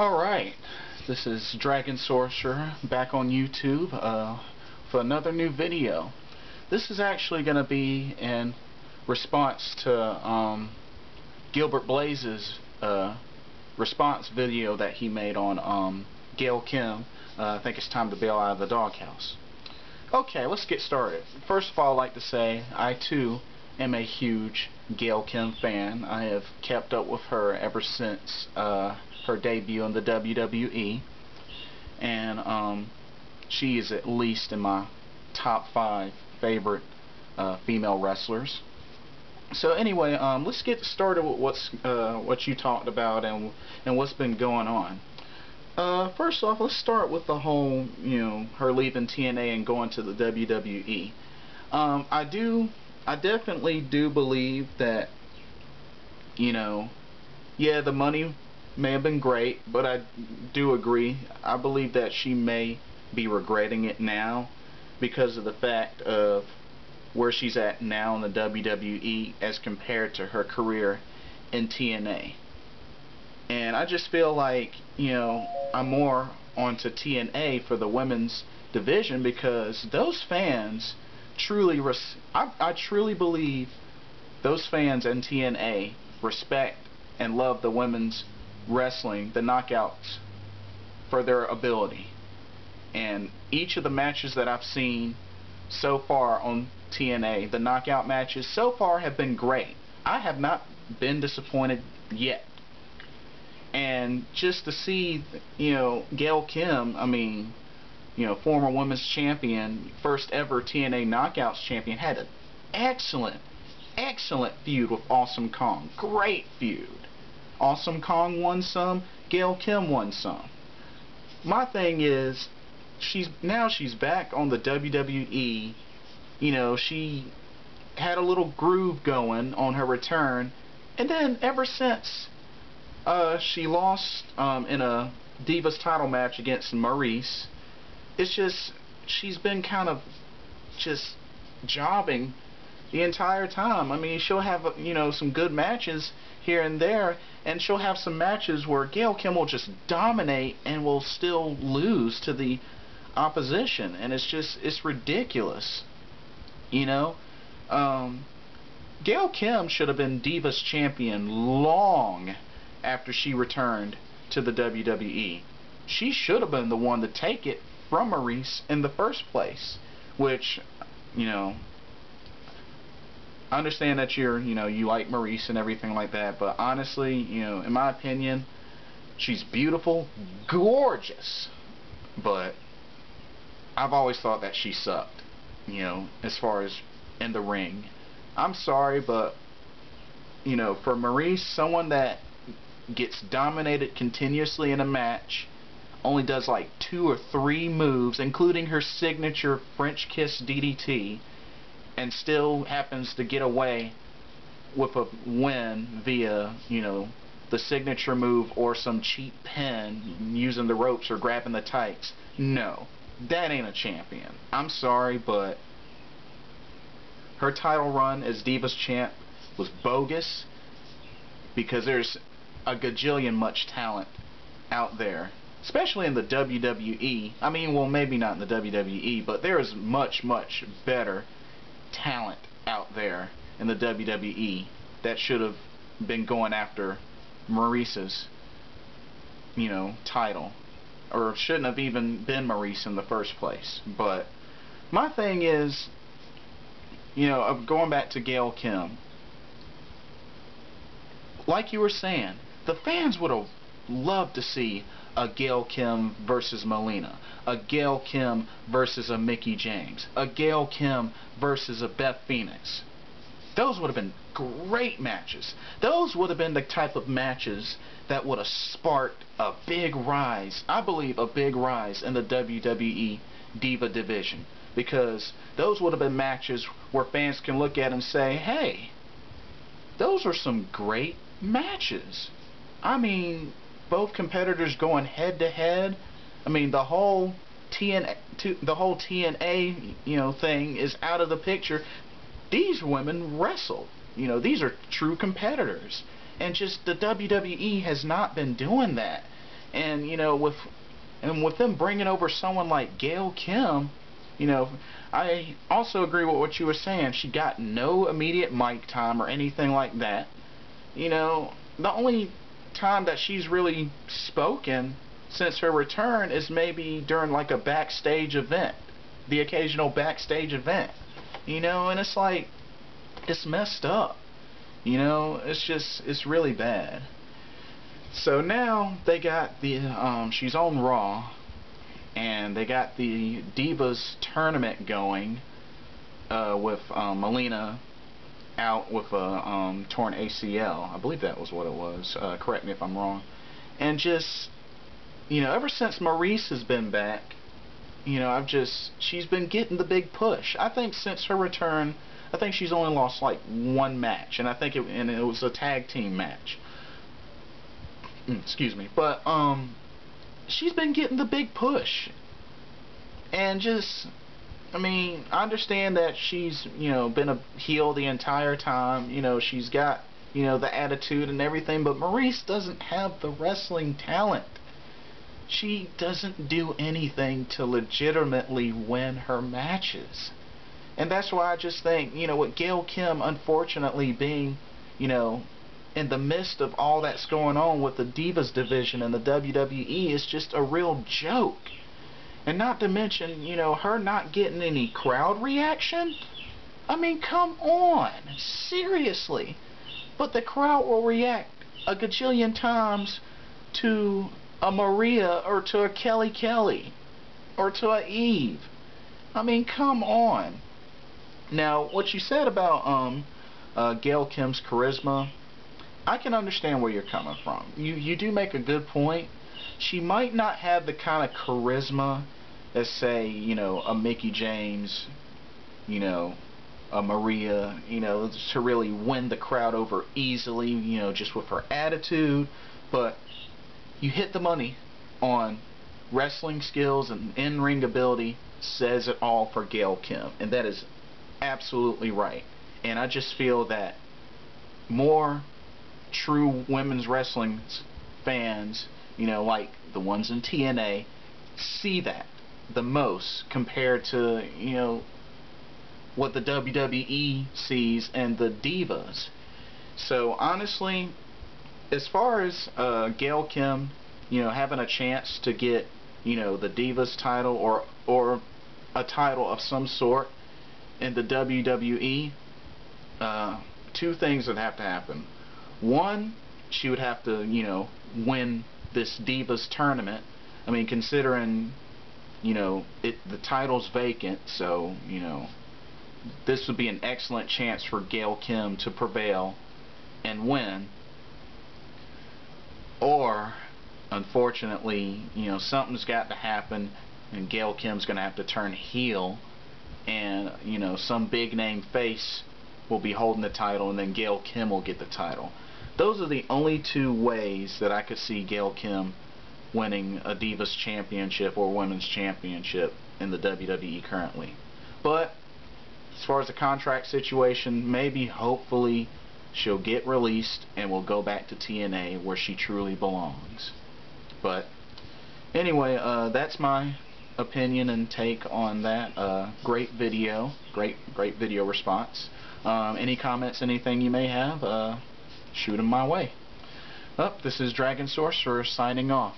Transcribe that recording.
Alright, this is Dragon Sorcerer back on YouTube for another new video. This is actually going to be in response to Gilbert Blaze's response video that he made on Gail Kim. I think it's time to bail out of the doghouse. Okay, let's get started. First of all, I'd like to say I too am a huge Gail Kim fan. I have kept up with her ever since her debut in the WWE, and she is at least in my top 5 favorite female wrestlers. So anyway, let's get started with what you talked about and what's been going on. First off, let's start with the whole, her leaving TNA and going to the WWE. I definitely do believe that, yeah, the money may have been great, but I do agree. I believe that she may be regretting it now because of the fact of where she's at now in the WWE as compared to her career in TNA. And I just feel like, I'm more onto TNA for the women's division because those fans truly, I truly believe those fans in TNA respect and love the women's wrestling, the knockouts, for their ability. And each of the matches that I've seen so far on TNA, the knockout matches so far have been great. I have not been disappointed yet. And just to see, Gail Kim, former women's champion, first ever TNA Knockouts champion, had an excellent feud with Awesome Kong. Great feud. Awesome Kong won some, Gail Kim won some. My thing is, she's back on the WWE. She had a little groove going on her return, and then ever since she lost in a Divas title match against Maryse, it's just she's been kind of just jobbing the entire time. I mean, she'll have some good matches here and there, and she'll have some matches where Gail Kim will just dominate and will still lose to the opposition, and it's ridiculous. Gail Kim should have been Divas champion long after she returned to the WWE. She should have been the one to take it from Maryse in the first place, which, I understand that you like Maryse and everything like that, but honestly, in my opinion, she's beautiful, gorgeous, but I've always thought that she sucked, as far as in the ring. I'm sorry, but, for Maryse, someone that gets dominated continuously in a match, only does like 2 or 3 moves, including her signature French kiss DDT, and still happens to get away with a win via, the signature move or some cheap pin using the ropes or grabbing the tights. No, that ain't a champion. I'm sorry, but her title run as Divas champ was bogus because there's a gajillion much talent out there, especially in the WWE. I mean, well, maybe not in the WWE, but there is much better talent out there in the WWE that should have been going after Maryse's, title, or shouldn't have even been Maryse in the first place. But my thing is, going back to Gail Kim, like you were saying, the fans would have loved to see a Gail Kim versus Melina, a Gail Kim versus a Mickie James, a Gail Kim versus a Beth Phoenix. Those would have been great matches. Those would have been the type of matches that would have sparked a big rise, I believe a big rise in the WWE Diva division, because those would have been matches where fans can look at and say, hey, those are some great matches. I mean, both competitors going head to head. I mean, the whole TNA thing is out of the picture. These women wrestle. These are true competitors, and just the WWE has not been doing that. And with them bringing over someone like Gail Kim, I also agree with what you were saying. She got no immediate mic time or anything like that. The only time that she's really spoken since her return is maybe during like a backstage event, the occasional backstage event. And it's like, it's messed up. It's really bad. So now they got the she's on Raw, and they got the Divas tournament going with Melina out with a torn ACL. I believe that was what it was. Correct me if I'm wrong. And just, ever since Maryse has been back, she's been getting the big push. I think since her return, I think she's only lost like one match, and I think it was a tag team match. Excuse me. But she's been getting the big push. And just, I understand that she's, been a heel the entire time. She's got, the attitude and everything, but Maryse doesn't have the wrestling talent. She doesn't do anything to legitimately win her matches. And that's why I just think, with Gail Kim unfortunately being, in the midst of all that's going on with the Divas division and the WWE, is just a real joke. And not to mention, her not getting any crowd reaction. Come on. Seriously. But the crowd will react a gajillion times to a Maria or to a Kelly or to a Eve. Come on. Now, what you said about Gail Kim's charisma, I can understand where you're coming from. You do make a good point. She might not have the kind of charisma as, say, a Mickie James, a Maria, to really win the crowd over easily, just with her attitude. But you hit the money on wrestling skills, and in-ring ability says it all for Gail Kim. And that is absolutely right. And I just feel that more true women's wrestling fans, like the ones in TNA, see that the most compared to, what the WWE sees and the Divas. So honestly, as far as Gail Kim, having a chance to get, the Divas title or a title of some sort in the WWE, two things would have to happen. One, she would have to, win this Divas tournament. Considering, the title's vacant, so, this would be an excellent chance for Gail Kim to prevail and win. Or, unfortunately, something's got to happen, and Gail Kim's going to have to turn heel, and, some big name face will be holding the title, and then Gail Kim will get the title. Those are the only two ways that I could see Gail Kim winning a Divas Championship or Women's Championship in the WWE currently. But as far as the contract situation, maybe, hopefully, she'll get released and will go back to TNA where she truly belongs. But anyway, that's my opinion and take on that. Great video, great video response. Any comments, anything you may have, shoot them my way. This is Dragon Sorcerer signing off.